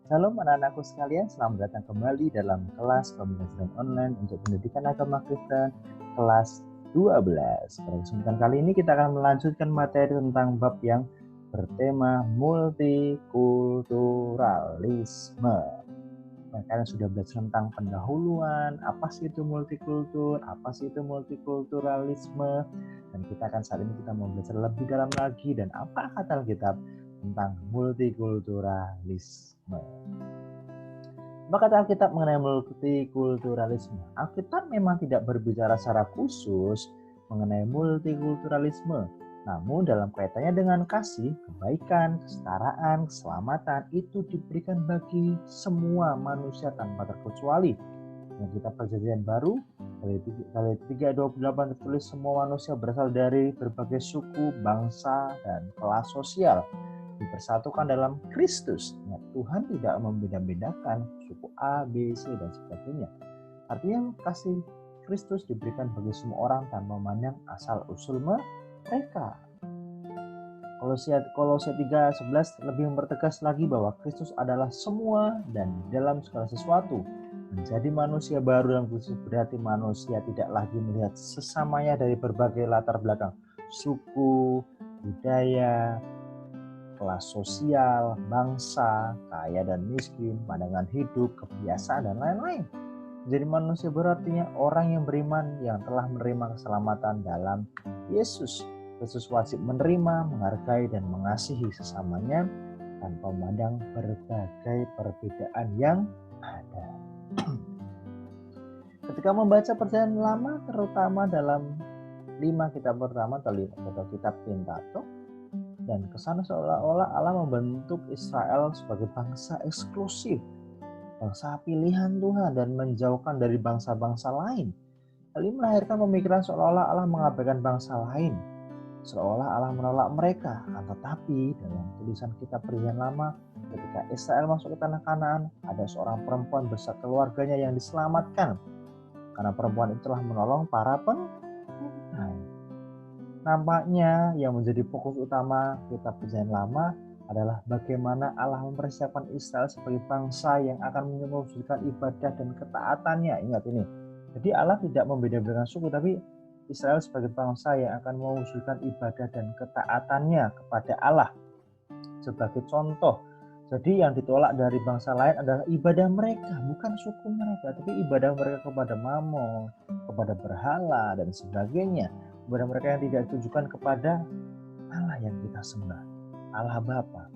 Shalom anak-anakku sekalian, selamat datang kembali dalam kelas pembelajaran online untuk pendidikan agama Kristen kelas 12. Pada kesempatan kali ini kita akan melanjutkan materi tentang bab yang bertema multikulturalisme. Kalian sudah belajar tentang pendahuluan, apa sih itu multikultur, apa sih itu multikulturalisme, dan saat ini kita mau belajar lebih dalam lagi dan apa kata Alkitab tentang multikulturalisme. Apa kata Alkitab mengenai multikulturalisme? Alkitab memang tidak berbicara secara khusus mengenai multikulturalisme, namun dalam kaitannya dengan kasih, kebaikan, kesetaraan, keselamatan itu diberikan bagi semua manusia tanpa terkecuali. Yang kita perjanjian baru, kali 3:28 tertulis semua manusia berasal dari berbagai suku, bangsa, dan kelas sosial. Dipersatukan dalam Kristus. Nah, Tuhan tidak membeda-bedakan suku A, B, C, dan sebagainya. Artinya kasih Kristus diberikan bagi semua orang tanpa memandang asal-usul mereka. Kolose 3:11 lebih mempertegas lagi bahwa Kristus adalah semua dan dalam segala sesuatu. Menjadi manusia baru dalam Kristus berarti manusia tidak lagi melihat sesamanya dari berbagai latar belakang, suku, budaya, kelas sosial, bangsa, kaya dan miskin, pandangan hidup, kebiasaan, dan lain-lain. Jadi manusia berarti orang yang beriman yang telah menerima keselamatan dalam Yesus. Yesus wajib menerima, menghargai, dan mengasihi sesamanya tanpa memandang berbagai perbedaan yang ada. Ketika membaca perjanjian lama, terutama dalam 5 kitab pertama atau kitab Pentatok, dan kesana seolah-olah Allah membentuk Israel sebagai bangsa eksklusif, bangsa pilihan Tuhan, dan menjauhkan dari bangsa-bangsa lain. Hal ini melahirkan pemikiran seolah-olah Allah mengabaikan bangsa lain, seolah Allah menolak mereka. Tetapi dalam tulisan kitab perjanjian lama, ketika Israel masuk ke tanah Kanaan, ada seorang perempuan beserta keluarganya yang diselamatkan karena perempuan itu telah menolong para pengintai. Nampaknya yang menjadi fokus utama kitab perjanjian lama adalah bagaimana Allah mempersiapkan Israel sebagai bangsa yang akan mewujudkan ibadah dan ketaatannya. Ingat ini. Jadi Allah tidak membeda-bedakan suku, tapi Israel sebagai bangsa yang akan mewujudkan ibadah dan ketaatannya kepada Allah. Sebagai contoh, jadi yang ditolak dari bangsa lain adalah ibadah mereka, bukan suku mereka, tapi ibadah mereka kepada Mammon, kepada berhala, dan sebagainya. Ibadah mereka yang tidak ditujukan kepada Allah yang kita sembah, Allah Bapa.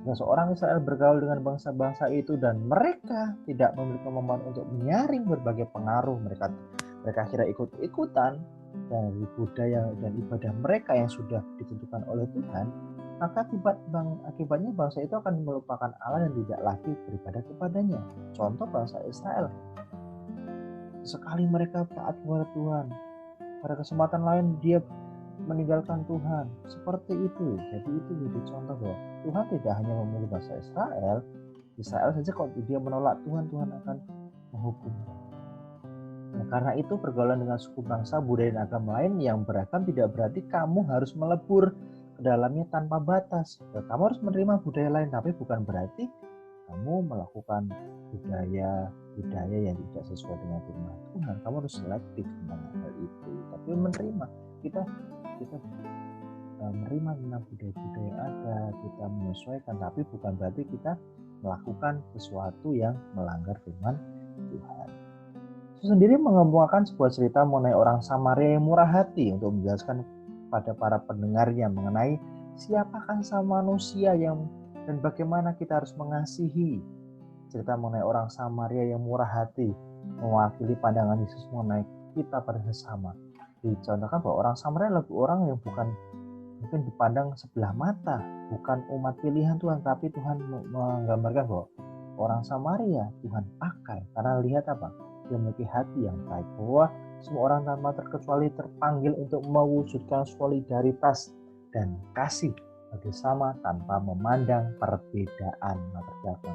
Jika seorang Israel bergaul dengan bangsa-bangsa itu dan mereka tidak memiliki kemampuan untuk menyaring berbagai pengaruh, mereka akhirnya ikut-ikutan dari budaya dan ibadah mereka yang sudah ditentukan oleh Tuhan, maka akibatnya bangsa itu akan melupakan Allah dan tidak lagi beribadah kepadanya. Contoh bangsa Israel, sekali mereka taat kepada Tuhan, pada kesempatan lain dia meninggalkan Tuhan. Seperti itu. Jadi itu jadi contoh bahwa Tuhan tidak hanya memilih bangsa Israel saja kalau dia menolak Tuhan, Tuhan akan menghukum. Nah, karena itu pergaulan dengan suku bangsa, budaya dan agama lain yang beragam tidak berarti kamu harus melebur ke dalamnya tanpa batas. Kamu harus menerima budaya lain, tapi bukan berarti kamu melakukan budaya yang tidak sesuai dengan firman Tuhan. Kamu harus selektif tentang hal itu, tapi menerima. Kita menerima tentang budaya-budaya yang ada, kita menyesuaikan, tapi bukan berarti kita melakukan sesuatu yang melanggar firman Tuhan. Yesus sendiri mengemukakan sebuah cerita mengenai orang Samaria yang murah hati untuk menjelaskan pada para pendengarnya mengenai siapakah sama manusia dan bagaimana kita harus mengasihi. Cerita mengenai orang Samaria yang murah hati mewakili pandangan Yesus mengenai kita pada sesama. Dicontohkan bahwa orang Samaria adalah orang yang bukan mungkin dipandang sebelah mata, bukan umat pilihan Tuhan, tapi Tuhan menggambarkan bahwa orang Samaria Tuhan pakai karena lihat apa? Dia memiliki hati yang baik, bahwa semua orang tanpa terkecuali terpanggil untuk mewujudkan solidaritas dan kasih bagi sama tanpa memandang perbedaan latar belakang.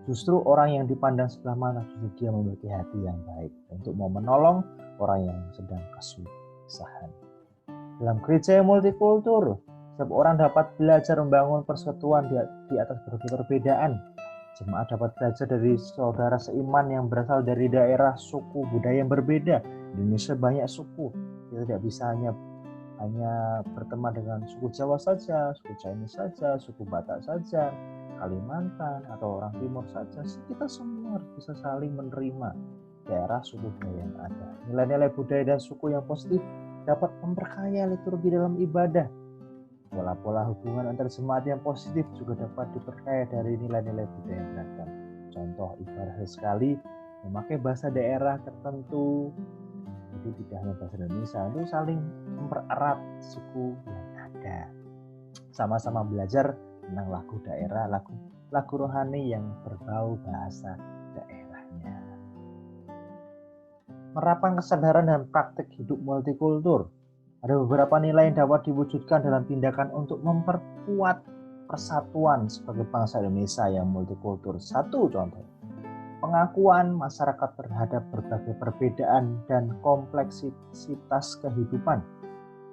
Justru orang yang dipandang sebelah mata, justru dia memiliki hati yang baik untuk mau menolong orang yang sedang kesusahan. Dalam gereja yang multikultur, Setiap orang dapat belajar membangun persekutuan di atas berbagai perbedaan. Jemaat dapat belajar dari saudara seiman yang berasal dari daerah, suku, budaya yang berbeda. Di Indonesia banyak suku. Kita tidak bisa hanya berteman dengan suku Jawa saja, suku Chinese saja, suku Batak saja, Kalimantan atau orang Timur saja. Kita semua harus bisa saling menerima daerah suku budaya yang ada. Nilai-nilai budaya dan suku yang positif dapat memperkaya liturgi dalam ibadah. Pola-pola hubungan antar jemaat yang positif juga dapat diperkaya dari nilai-nilai budaya yang beragam. Contoh ibadah sekali memakai bahasa daerah tertentu. Jadi tidak hanya bahasa Indonesia, itu saling mempererat suku yang ada. Sama-sama belajar tentang lagu daerah, lagu rohani yang berbau bahasa daerahnya. Menerapkan kesadaran dan praktik hidup multikultur. Ada beberapa nilai yang dapat diwujudkan dalam tindakan untuk memperkuat persatuan sebagai bangsa Indonesia yang multikultur. Satu contoh, pengakuan masyarakat terhadap berbagai perbedaan dan kompleksitas kehidupan.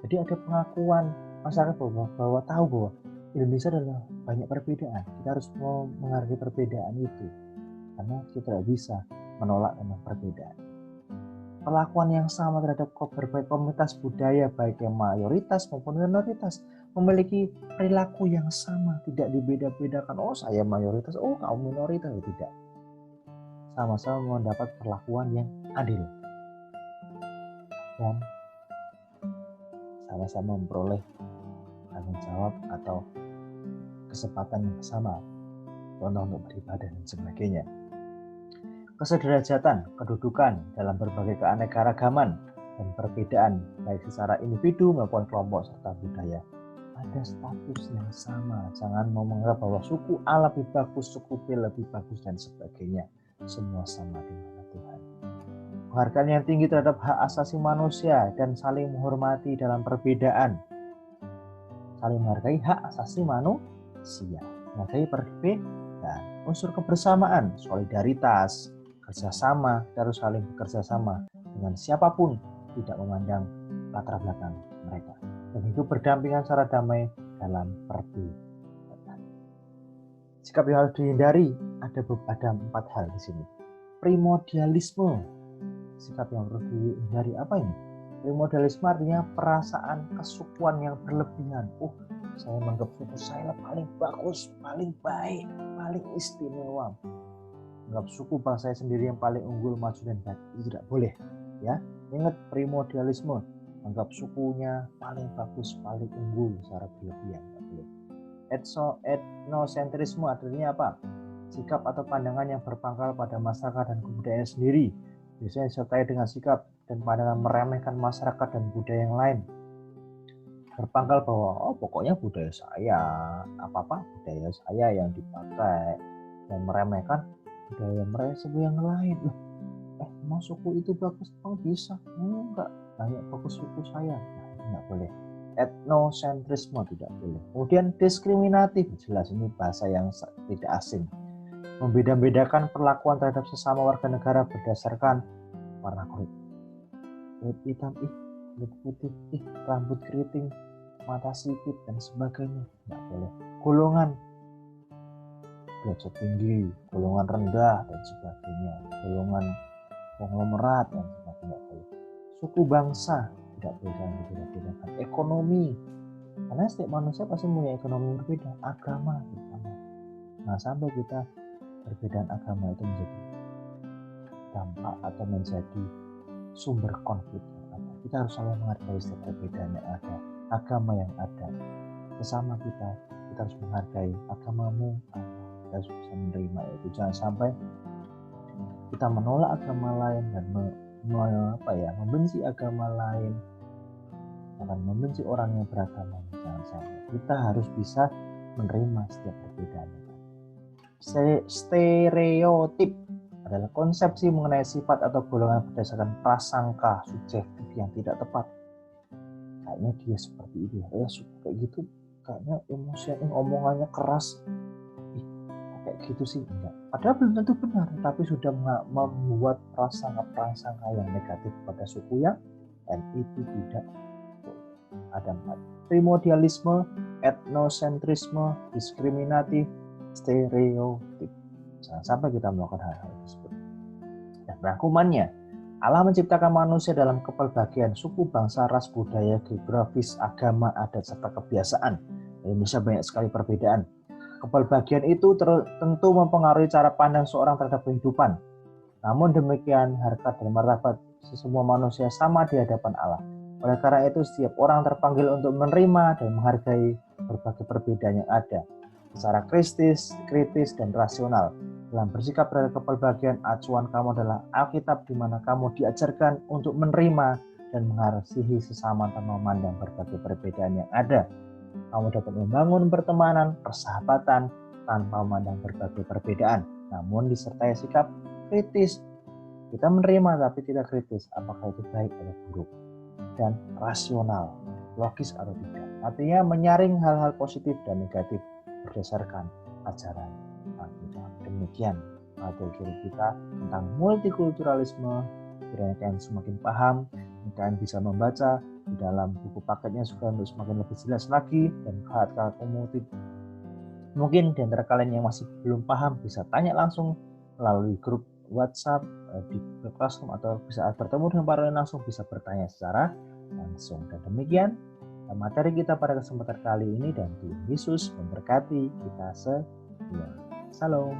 Jadi ada pengakuan masyarakat bahwa tahu bahwa Indonesia adalah banyak perbedaan. Kita harus menghargai perbedaan itu karena kita tidak bisa menolak tentang perbedaan. Perlakuan yang sama terhadap berbagai komunitas budaya, baik yang mayoritas maupun minoritas, memiliki perilaku yang sama, tidak dibeda-bedakan. Oh, saya mayoritas, oh kamu minoritas, tidak. Sama-sama mendapat perlakuan yang adil dan sama-sama memperoleh tanggung jawab atau kesempatan yang sama, contoh untuk beribadah dan sebagainya. Kesederajatan, kedudukan dalam berbagai keanekaragaman dan perbedaan baik secara individu maupun kelompok serta budaya. Ada status yang sama, jangan mau menganggap bahwa suku A lebih bagus, suku B lebih bagus dan sebagainya. Semua sama di mata Tuhan. Penghargaan yang tinggi terhadap hak asasi manusia dan saling menghormati dalam perbedaan. Saling menghargai hak asasi manusia, menghargai perbedaan, unsur kebersamaan, solidaritas, kerjasama. Kita harus saling bekerja sama dengan siapapun, tidak memandang latar belakang mereka, dan hidup berdampingan secara damai dalam perbedaan. Sikap yang harus dihindari ada 4 hal di sini. Primordialisme, sikap yang harus dihindari apa ini? Primordialisme artinya perasaan kesukuan yang berlebihan. Saya menganggap suku saya paling bagus, paling baik, paling istimewa. Anggap suku bangsa saya sendiri yang paling unggul, maju dan baik. Itu tidak boleh, ya. Ingat primordialisme, anggap sukunya paling bagus, paling unggul secara berlebihan. Etnosentrisme artinya apa? Sikap atau pandangan yang berpangkal pada masyarakat dan kebudayaan sendiri, biasanya disertai dengan sikap dan pandangan meremehkan masyarakat dan budaya yang lain. Berpangkal bahwa pokoknya budaya saya, apa-apa budaya saya yang dipakai, dan meremehkan budaya mereka yang lain. Mau suku itu bagus, bisa? Enggak, banyak bagus suku saya. Nah, itu enggak boleh. Etnosentrisme tidak boleh. Kemudian diskriminatif, jelas ini bahasa yang tidak asing. Membeda-bedakan perlakuan terhadap sesama warga negara berdasarkan warna kulit. Kulit hitam, kulit putih, rambut keriting, mata sipit dan sebagainya. Enggak boleh. Golongan derajat tinggi, golongan rendah dan sebagainya, golongan konglomerat dan sebagainya. Suku bangsa tidak boleh dibedakan. Ekonomi, karena setiap manusia pasti punya ekonomi yang berbeda. Agama terutama. Nah, sampai kita perbedaan agama itu menjadi dampak atau menjadi sumber konflik yang ada. Kita harus selalu menghargai setiap perbedaan yang ada, agama yang ada. Sesama kita harus menghargai agamamu, kita harus bisa menerima itu. Jangan sampai kita menolak agama lain dan membenci agama lain, akan membenci orang yang beragama. Jangan sampai. Kita harus bisa menerima setiap perbedaan. Stereotip adalah konsepsi mengenai sifat atau golongan berdasarkan prasangka subjektif yang tidak tepat. Kayaknya dia seperti itu, suka kayak gitu, kayaknya emosinya, omongannya keras, kayak gitu sih. Enggak. Padahal belum tentu benar, tapi sudah membuat prasangka yang negatif pada suku yang, dan itu tidak boleh. Ada 4. Primordialisme, etnosentrisme, diskriminatif, stereotip. Jangan sampai kita melakukan hal-hal tersebut. Dan rangkumannya, Allah menciptakan manusia dalam kepelbagaian suku, bangsa, ras, budaya, geografis, agama, adat, serta kebiasaan. Di Indonesia banyak sekali perbedaan. Kepelbagaian itu tentu mempengaruhi cara pandang seorang terhadap kehidupan. Namun demikian, harkat dan martabat semua manusia sama di hadapan Allah. Oleh karena itu, setiap orang terpanggil untuk menerima dan menghargai berbagai perbedaan yang ada secara kritis, dan rasional. Dalam bersikap terhadap kepelbagaian, acuan kamu adalah Alkitab, di mana kamu diajarkan untuk menerima dan mengasihi sesama tanpa memandang berbagai perbedaan yang ada. Kamu dapat membangun pertemanan, persahabatan tanpa memandang berbagai perbedaan, namun disertai sikap kritis. Kita menerima tapi tidak kritis, apakah itu baik atau buruk, dan rasional, logis atau tidak. Artinya menyaring hal-hal positif dan negatif berdasarkan ajaran Alkitab. Demikian materi kita tentang multikulturalisme. Kiranya kalian semakin paham, kalian bisa membaca di dalam buku paketnya juga untuk semakin lebih jelas lagi, dan kata-kata kumutif. Mungkin di antara kalian yang masih belum paham bisa tanya langsung melalui grup WhatsApp di Classroom, atau bisa bertemu dengan para langsung, bisa bertanya secara langsung. Dan demikian materi kita pada kesempatan kali ini, dan Tuhan Yesus memberkati kita semua. Salam.